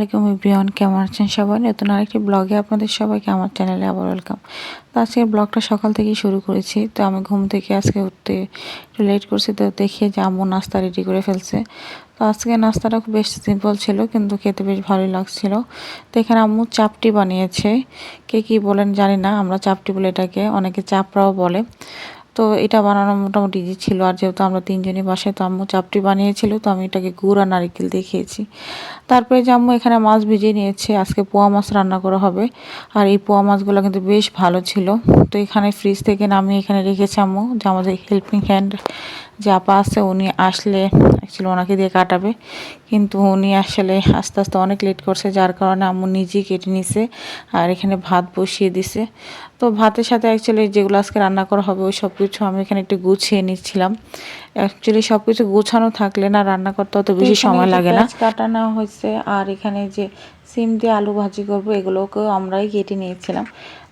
আলাইকুম এভরিওয়ান, কেমন আছেন সবাই? নতুন আরেকটি ব্লগে আপনাদের সবাইকে আমার চ্যানেলে আবার ওয়েলকাম। তো আজকে ব্লগটা সকাল থেকেই শুরু করেছি। তো আমি ঘুম থেকে আজকে উঠতে একটু লেট করছি, তো দেখি যে আম্মু নাস্তা রেডি করে ফেলছে। তো আজকে নাস্তাটা খুব বেশ সিম্পল ছিল, কিন্তু খেতে বেশ ভালোই লাগছিল। তো এখানে আম্মু চাপটি বানিয়েছে। কে কী বলেন জানি না, আমরা চাপটি বলে এটাকে, অনেকে চাপড়াও বলে। তো এটা বানানো মোটামুটি ইজি ছিল, আর যেহেতু আমরা তিনজনই বাসায়, তো আম্মু চাপটি বানিয়েছিল, তো আমি এটাকে গুড় আর নারকেল দিয়ে খেয়েছি। তারপরে যে আম্মু এখানে মাছ ভিজিয়ে নিয়েছে, আজকে পোয়া মাছ রান্না করা হবে। আর এই পোয়া মাছগুলো কিন্তু বেশ ভালো ছিল। তো এখানে ফ্রিজ থেকে নামিয়ে এখানে রেখেছে আম্মু, যে আমাদের হেল্পিং হ্যান্ড যে আপা আছে উনি আসলে অ্যাকচুয়ালি ওনাকে দিয়ে কাটাবে, কিন্তু উনি আসলে আস্তে আস্তে অনেক লেট করছে, যার কারণে আম্মু নিজেই কেটে নিছে আর এখানে ভাত বসিয়ে দিছে। তো ভাতের সাথে অ্যাকচুয়ালি যেগুলো আজকে রান্না করা হবে ওই সব কিছু আমি এখানে একটু গুছিয়ে নিচ্ছিলাম। অ্যাকচুয়ালি সব কিছু গোছানো থাকলে না রান্না করতে অত বেশি সময় লাগে না। কাটা নেওয়া হয়েছে, আর এখানে যে সিম দিয়ে আলু ভাজি করবো এগুলোকেও আমরাই কেটে নিয়েছিলাম।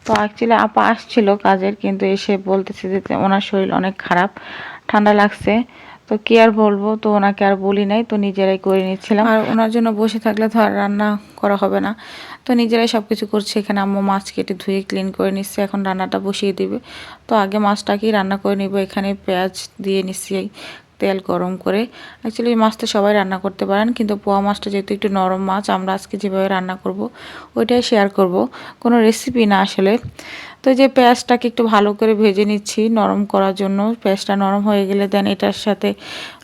তো অ্যাকচুয়ালি আপা আসছিল কাজের, কিন্তু এসে বলতেছে যে ওনার শরীর অনেক খারাপ, ঠান্ডা লাগছে। তো কি আর বলবো, তো ওনাকে আর বলি নাই, তো নিজেরাই করে নিচ্ছিলাম। আর ওনার জন্য বসে থাকলে তো আর রান্না করা হবে না, তো নিজেরাই সব কিছু করছে। এখানে আম্মু মাছ কেটে ধুয়ে ক্লিন করে নিচ্ছে, এখন রান্নাটা বসিয়ে দিবে। তো আগে মাছটাকেই রান্না করে নিব। এখানে পেঁয়াজ দিয়ে নিচ্ছি, তেল গরম করে। অ্যাকচুয়ালি মাছ তো সবাই রান্না করতে পারেন, কিন্তু পোয়া মাছটা যেহেতু একটু নরম মাছ, আমরা আজকে যেভাবে রান্না করব ওইটাই শেয়ার করব, কোনো রেসিপি না আসলে। তো যে পেঁয়াজটাকে একটু ভালো করে ভেজে নিচ্ছি নরম করার জন্য। পেঁয়াজটা নরম হয়ে গেলে দেন এটার সাথে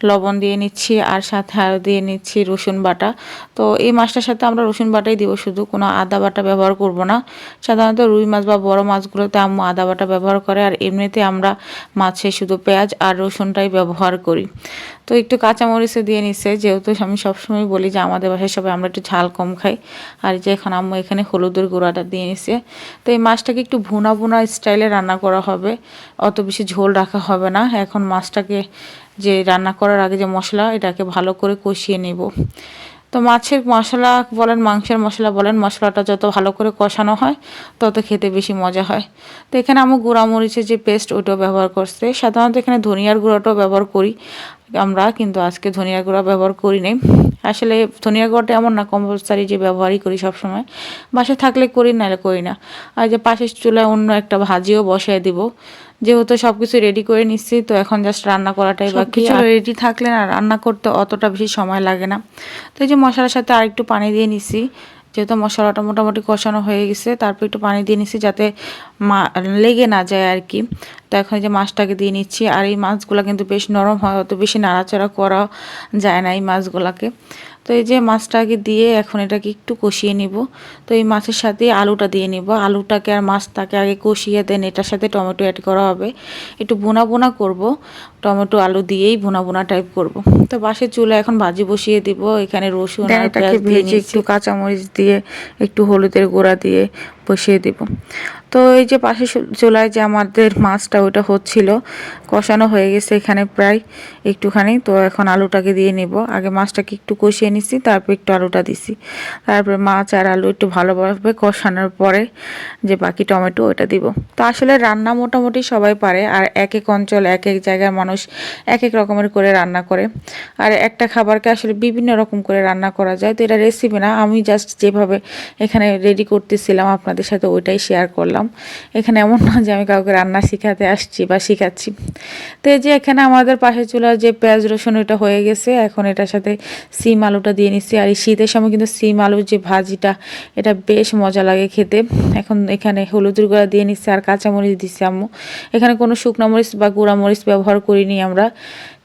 লবণ দিয়ে নিচ্ছি, আর সাথে আরও দিয়ে নিচ্ছি রসুন বাটা। তো এই মাছটার সাথে আমরা রসুন বাটাই দিব, শুধু কোনো আদা বাটা ব্যবহার করব না। সাধারণত রুই মাছ বা বড় মাছগুলোতে আম্মু আদা বাটা ব্যবহার করে, আর এমনিতে আমরা মাছে শুধু পেঁয়াজ আর রসুনটাই ব্যবহার করি। তো একটু কাঁচামরিচে দিয়ে নিচ্ছে, যেহেতু আমি সবসময় বলি যে আমাদের বাসায় সবাই আমরা একটু ঝাল কম খাই। আর যে এখন আম্মু এখানে হলুদের গুঁড়াটা দিয়ে নিচ্ছে। তো এই মাছটাকে একটু ভুনা ভুনা স্টাইলে রান্না করা হবে, অত বেশি ঝোল রাখা হবে না। এখন মাছটাকে যে রান্না করার আগে যে মশলা, এটাকে ভালো করে কষিয়ে নেব। তো মাছের মশলা বলেন, মাংসের মশলা বলেন, মশলাটা যত ভালো করে কষানো হয় তত খেতে বেশি মজা হয়। তো এখানে আমি গুঁড়ামরিচের যে পেস্ট ওইটাও ব্যবহার করছে। সাধারণত এখানে ধনিয়ার গুঁড়াটাও ব্যবহার করি আমরা, কিন্তু আজকে ধনিয়ার গুঁড়া ব্যবহার করি নাই। আসলে ধনিয়ার গুঁড়াটা এমন না কম্পালসারি যে ব্যবহারই করি সবসময়, বাসায় থাকলে করি, নাহলে করি না। আর যে পাশের চুলায় অন্য একটা ভাজিও বসায় দিব, যেহেতু সব কিছু রেডি করে নিচ্ছি, তো এখন জাস্ট রান্না করাটাই বাকি। রেডি থাকলে না রান্না করতে অতটা বেশি সময় লাগে না। তো এই যে মশলার সাথে আরেকটু পানি দিয়ে নিচ্ছি, যেহেতু মশলাটা মোটামুটি কষানো হয়ে গেছে, তারপর একটু পানি দিয়ে নিচ্ছি যাতে লেগে না যায় আর কি। তো এখন যে মাছটাকে দিয়ে নিচ্ছি, আর এই মাছগুলো কিন্তু বেশ নরম হয়, অত বেশি নাড়াচাড়া করা যায় না এই মাছগুলোকে। তো এই যে মাছটাকে দিয়ে এখন এটাকে একটু কষিয়ে নিব। তো এই মাছের সাথে আলুটা দিয়ে নিব, আলুটাকে আর মাছটাকে আগে কষিয়ে দেন এটার সাথে টমেটো অ্যাড করা হবে। একটু বোনা বোনা করব, টমেটো আলু দিয়েই বোনা বোনা টাইপ করব। তো পাশের চুলা এখন ভাজি বসিয়ে দিব, এখানে রসুন আর পেঁয়াজ দিয়ে একটু কাঁচামরিচ দিয়ে একটু হলুদের গুঁড়া দিয়ে বসিয়ে দিব। তো এই যে পাশে চুলায় যে আমাদের মাছটা ওটা হচ্ছিল, কষানো হয়ে গেছে এখানে প্রায় একটুখানি। তো এখন আলুটাকে দিয়ে নিব, আগে মাছটাকে একটু কষিয়ে নিচ্ছি, তারপর একটু আলুটা দিছি। তারপরে মাছ আর আলু একটু ভালোভাবে কষানোর পরে যে বাকি টমেটো ওটা দিব। তো আসলে রান্না মোটামুটি সবাই পারে, আর এক এক অঞ্চল এক এক জায়গার মানুষ এক এক রকমের করে রান্না করে, আর একটা খাবারকে আসলে বিভিন্ন রকম করে রান্না করা যায়। তো এটা রেসিপি না, আমি জাস্ট যেভাবে এখানে রেডি করতেছিলাম আপনাদের সাথে ওইটাই শেয়ার করলাম। এখানে এমন না যে আমি কাউকে রান্না শিখাতে আসছি বা শিখাচ্ছি। তো এই যে এখানে আমাদের পাশে চুলার যে পেঁয়াজ রসুন এটা হয়ে গেছে, এখন এটার সাথে সিম আলুটা দিয়ে নিচ্ছি। আর এই শীতের সময় কিন্তু সিম আলুর যে ভাজিটা, এটা বেশ মজা লাগে খেতে। এখন এখানে হলুদের গুঁড়া দিয়ে নিচ্ছি, আর কাঁচামরিচ দিচ্ছি আম্মু। এখানে কোনো শুকনো মরিচ বা গুঁড়া মরিচ ব্যবহার করিনি আমরা,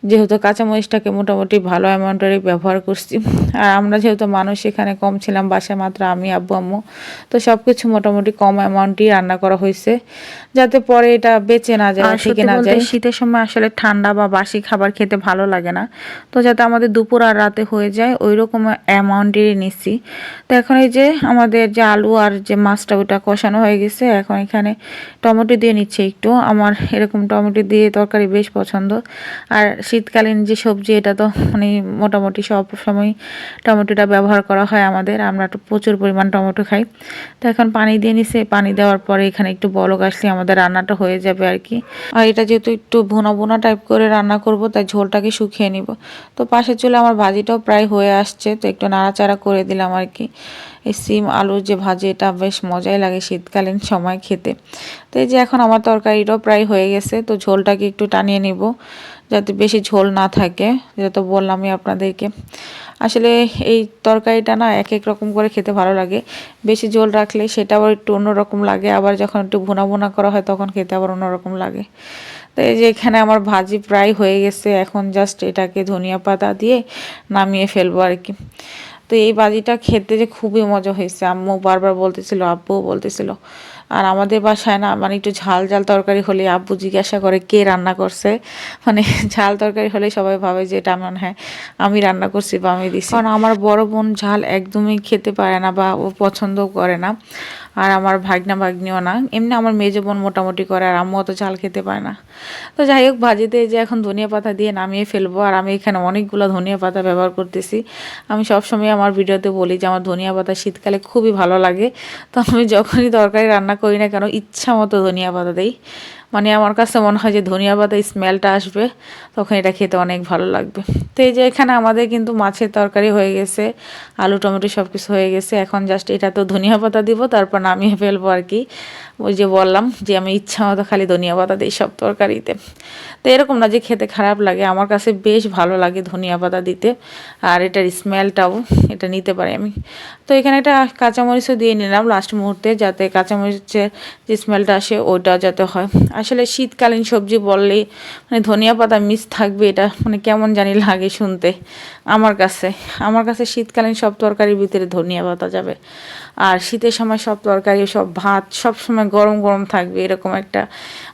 যেহেতু কাঁচামরিচটাকে মোটামুটি ভালো অ্যামাউন্টেরই ব্যবহার করছি। আর আমরা যেহেতু মানুষ এখানে কম ছিলাম, বাসায় মাত্র আমি আব্বু আম্মু, তো সব কিছু মোটামুটি কম অ্যামাউন্টই রান্না করা হয়েছে, যাতে পরে এটা বেঁচে না যায়, থেকে না যায়। শীতের সময় আসলে ঠান্ডা বা বাসি খাবার খেতে ভালো লাগে না, তো যাতে আমাদের দুপুর আর রাতে হয়ে যায় ওই রকম অ্যামাউন্টেরই নিচ্ছি। তো এখন এই যে আমাদের যে আলু আর যে মাছটা ওটা কষানো হয়ে গেছে, এখন এখানে টমেটো দিয়ে নিচ্ছে একটু। আমার এরকম টমেটো দিয়ে তরকারি বেশ পছন্দ, আর শীতকালীন যে সবজি এটা তো মানে মোটামুটি সব সময় টমেটোটা ব্যবহার করা হয় আমাদের, আমরা তো প্রচুর পরিমাণ টমেটো খাই। তো এখন পানি দিয়ে নিছে, পানি দেওয়ার পরে এখানে একটু বলক আসলে আমাদের রান্নাটা হয়ে যাবে আর কি। আর এটা যেহেতু একটু ভুনা ভুনা টাইপ করে রান্না করব, তাই ঝোলটাকে শুকিয়ে নিব। তো পাশের চুলে আমার ভাজিটাও প্রায় হয়ে আসছে, তো একটু নাড়াচাড়া করে দিলাম আর কি। এই সিম আলুর যে ভাজি, এটা বেশ মজাই লাগে শীতকালীন সময় খেতে। তো এই যে এখন আমার তরকারিটাও প্রায় হয়ে গেছে, তো ঝোলটাকে একটু টানিয়ে নিব যাতে বেশি ঝোল না থাকে, যেটা তো বললামই আপনাদেরকে। আসলে এই তরকারিটা না এক এক রকম করে খেতে ভালো লাগে। বেশি ঝোল রাখলে সেটা আবার একটু অন্যরকম লাগে, আবার যখন একটু ভুনা ভুনা করা হয় তখন খেতে আবার অন্যরকম লাগে। তো এই যে এখানে আমার ভাজি প্রায় হয়ে গেছে, এখন জাস্ট এটাকে ধনিয়া পাতা দিয়ে নামিয়ে ফেলবো আর কি। তো এই ভাজিটা খেতে যে খুবই মজা হয়েছে, আম্মু বারবার বলতেছিল, আব্বুও বলতেছিল। আর আমাদের বাসায় না মানে একটু ঝাল ঝাল তরকারি হলে আব্বু জিজ্ঞাসা করে কে রান্না করছে। মানে ঝাল তরকারি হলে সবাই ভাবে যে এটা মনে হয় আমি রান্না করছি বা আমি দিছি, কারণ আমার বড় বোন ঝাল একদমই খেতে পারে না বা ও পছন্দও করে না। আর আমার ভাগনা ভাগ্নিও না, এমনি আমার মেজো বোন মোটামুটি করে, আর আম্মু অত ঝাল খেতে পারে না। তো যাই হোক, ভাজিতে যে এখন ধনিয়া পাতা দিয়ে নামিয়ে ফেলবো, আর আমি এখানে অনেকগুলো ধনিয়া পাতা ব্যবহার করতেছি। আমি সবসময় আমার ভিডিওতে বলি যে আমার ধনিয়া পাতা শীতকালে খুবই ভালো লাগে। তো আমি যখনই তরকারি রান্না করি না কেন ইচ্ছা মতো ধনিয়া পাতা দিই। মানে আমার কাছে মনে হয় যে ধনিয়া পাতা স্মেলটা আসবে, তখন এটা খেতে অনেক ভালো লাগবে। তো এই যে এখানে আমাদের কিন্তু মাছের তরকারি হয়ে গেছে, আলু টমেটো সব কিছু হয়ে গেছে। এখন জাস্ট এটা তো ধনিয়া পাতা দিব, তারপর নামিয়ে ফেলবো আর কি। ওই যে বললাম যে আমি ইচ্ছা মতো খালি ধনিয়া পাতা দিই সব তরকারিতে। তো এরকম না যে খেতে খারাপ লাগে, আমার কাছে বেশ ভালো লাগে ধনিয়া পাতা দিতে, আর এটার স্মেলটাও এটা নিতে পারি আমি। তো এখানে একটা কাঁচামরিচও দিয়ে নিলাম লাস্ট মুহূর্তে, যাতে কাঁচামরিচের যে স্মেলটা আসে ওইটা যাতে হয়। আসলে শীতকালীন সবজি বললেই মানে ধনিয়া পাতা মিস থাকবে, এটা মানে কেমন জানি লাগে শুনতে আমার কাছে শীতকালীন সব তরকারির ভিতরে ধনিয়া পাতা যাবে। আর শীতের সময় সব তরকারি সব ভাত সব সময় গরম গরম থাকবে, এরকম একটা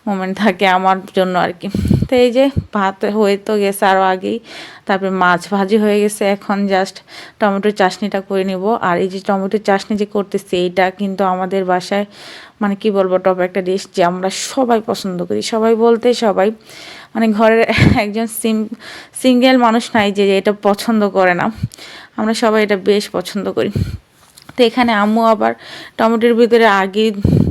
মোমেন্ট থাকে আমার জন্য আর কি। তো এই যে ভাত হয়ে তো গেছে আরও আগেই, তারপরে মাছ ভাজি হয়ে গেছে, এখন জাস্ট টমেটোর চাশনিটা করে নিব। আর এই যে টমেটোর চাশনি যে করতেছি, এইটা কিন্তু আমাদের বাসায় মানে কি বলবো টপ একটা ডিশ, যে আমরা সবাই পছন্দ করি। সবাই বলতে সবাই, মানে ঘরের একজন সিঙ্গেল মানুষ নাই যে এটা পছন্দ করে না, আমরা সবাই এটা বেশ পছন্দ করি। তো এখানে আম্মু আবার টমেটোর ভিতরে আগে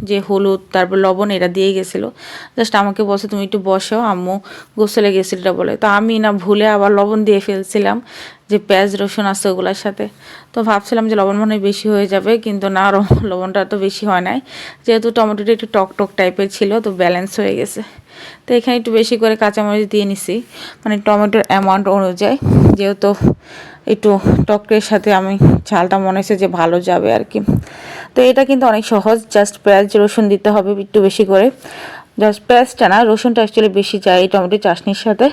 যে হলুদ তারপর লবণ এটা দিয়ে গেছিলো, জাস্ট আমাকে বলছে তুমি একটু বসো, আম্মু গোসলে গেছিল এটা বলে। তো আমি না ভুলে আবার লবণ দিয়ে ফেলছিলাম, যে পেঁয়াজ রসুন আছে ওগুলোর সাথে। তো ভাবছিলাম যে লবণ মনে হয় বেশি হয়ে যাবে, কিন্তু না, লবণটা তো বেশি হয় নাই, যেহেতু টমেটোটা একটু টক টক টাইপের ছিল, তো ব্যালেন্স হয়ে গেছে। তো এখানে একটু বেশি করে কাঁচামরিচ দিয়ে নিছি, মানে টমেটোর অ্যামাউন্ট অনুযায়ী, যেহেতু একটু টকের সাথে আমি ঝালটা মনে হয়েছে যে ভালো যাবে আর কি। তো এটা কিন্তু অনেক সহজ, জাস্ট পেঁয়াজ রসুন দিতে হবে একটু বেশি করে, জাস্ট পেঁয়াজটা না রসুনটা অ্যাকচুয়ালি বেশি যায় এই টমেটো চাশনির সাথে।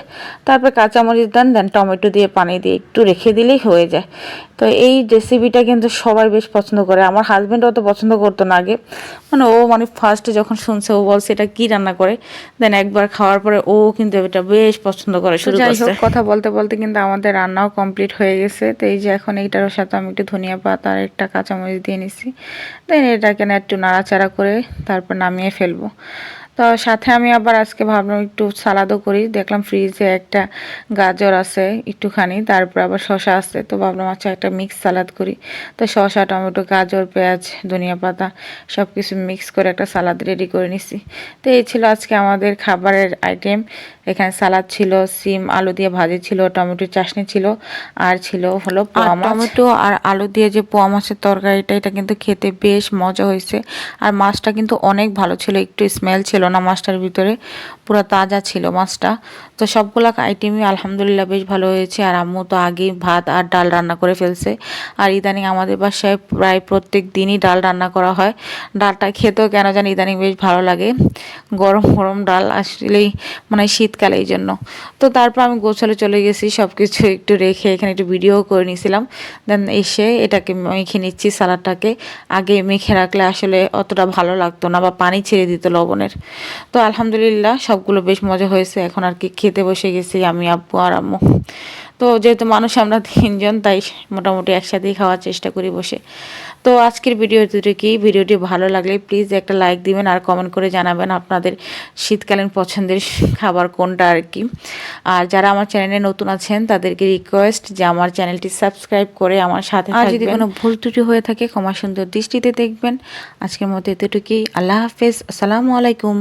তারপর কাঁচামরিচ দেন টমেটো দিয়ে পানি দিয়ে একটু রেখে দিলেই হয়ে যায়। তো এই রেসিপিটা কিন্তু সবাই বেশ পছন্দ করে, আমার হাজব্যান্ড অত পছন্দ করতো না আগে, মানে ও মানে ফার্স্টে যখন শুনছে ও বলছে এটা কী রান্না করে, দেন একবার খাওয়ার পরে ও কিন্তু এটা বেশ পছন্দ করে শুরু করছে। কথা বলতে বলতে কিন্তু আমাদের রান্নাও কমপ্লিট হয়ে গেছে। তো এই যে এখন এইটার সাথে আমি একটু ধনিয়া পাতা আর একটা কাঁচামরিচ দিয়ে নিছি, দেন এটাকে না একটু নাড়াচাড়া করে তারপর নামিয়ে ফেলবো। তো সাথে আমি আবার আজকে ভাবলাম একটু সালাদও করি, দেখলাম ফ্রিজে একটা গাজর আছে একটুখানি, তারপর আবার শসা আছে, তো ভাবলাম আচ্ছা একটা মিক্স সালাদ করি। তো শসা টমেটো গাজর পেঁয়াজ ধনিয়া পাতা সব কিছু মিক্স করে একটা সালাদ রেডি করে নিছি। তো এই ছিল আজকে আমাদের খাবারের আইটেম। এখানে সালাদ ছিল, সিম আলু দিয়ে ভাজি ছিল, টমেটোর চাশনি ছিল, আর ছিল হলো পোয়া মাছ। টমেটো আর আলু দিয়ে যে পোয়া মাছের তরকারিটা, এটা কিন্তু খেতে বেশ মজা হয়েছে। আর মাছটা কিন্তু অনেক ভালো ছিল, একটু স্মেল ছিল না মাছটার ভিতরে, পুরো তাজা ছিল মাছটা। তো সবগুলা আইটেমই আলহামদুলিল্লাহ বেশ ভালো হয়েছে। আর আম্মু তো আগেই ভাত আর ডাল রান্না করে ফেলছে, আর ইদানিং আমাদের বাসায় প্রায় প্রত্যেক দিনই ডাল রান্না করা হয়। ডালটা খেতেও কেন জানি ইদানিং বেশ ভালো লাগে, গরম গরম ডাল আসলেই মানে শীতকালে এই জন্য। তো তারপর আমি গোছালে চলে গেছি, সব কিছু একটু রেখে এখানে একটু ভিডিও করে নিয়েছিলাম। দেন এসে এটাকে মেখে নিচ্ছি সালাডটাকে। আগে মেখে রাখলে আসলে অতটা ভালো লাগতো না বা পানি ছেড়ে দিত লবণের। তো আলহামদুলিল্লাহ সবগুলো বেশ মজা হয়েছে। এখন আর কি খেতে বসে গেছি আমি, আব্বু আর আম্মু। তো যেহেতু মানুষ আমরা তিনজন, তাই মোটামুটি একসাথেই খাওয়ার চেষ্টা করি বসে। তো আজকের ভিডিও এতটুকুই। ভিডিওটি ভালো লাগলে প্লিজ একটা লাইক দিবেন আর কমেন্ট করে জানাবেন আপনাদের শীতকালীন পছন্দের খাবার কোনটা আর কি। আর যারা আমার চ্যানেলে নতুন আছেন তাদেরকে রিকোয়েস্ট যে আমার চ্যানেলটি সাবস্ক্রাইব করে আমার সাথে থাকবেন। আর যদি কোনো ভুল ত্রুটি হয়ে থাকে ক্ষমা সুন্দর দৃষ্টিতে দেখবেন। আজকের মতো এতটুকুই। আল্লাহ হাফেজ। আসসালামু আলাইকুম।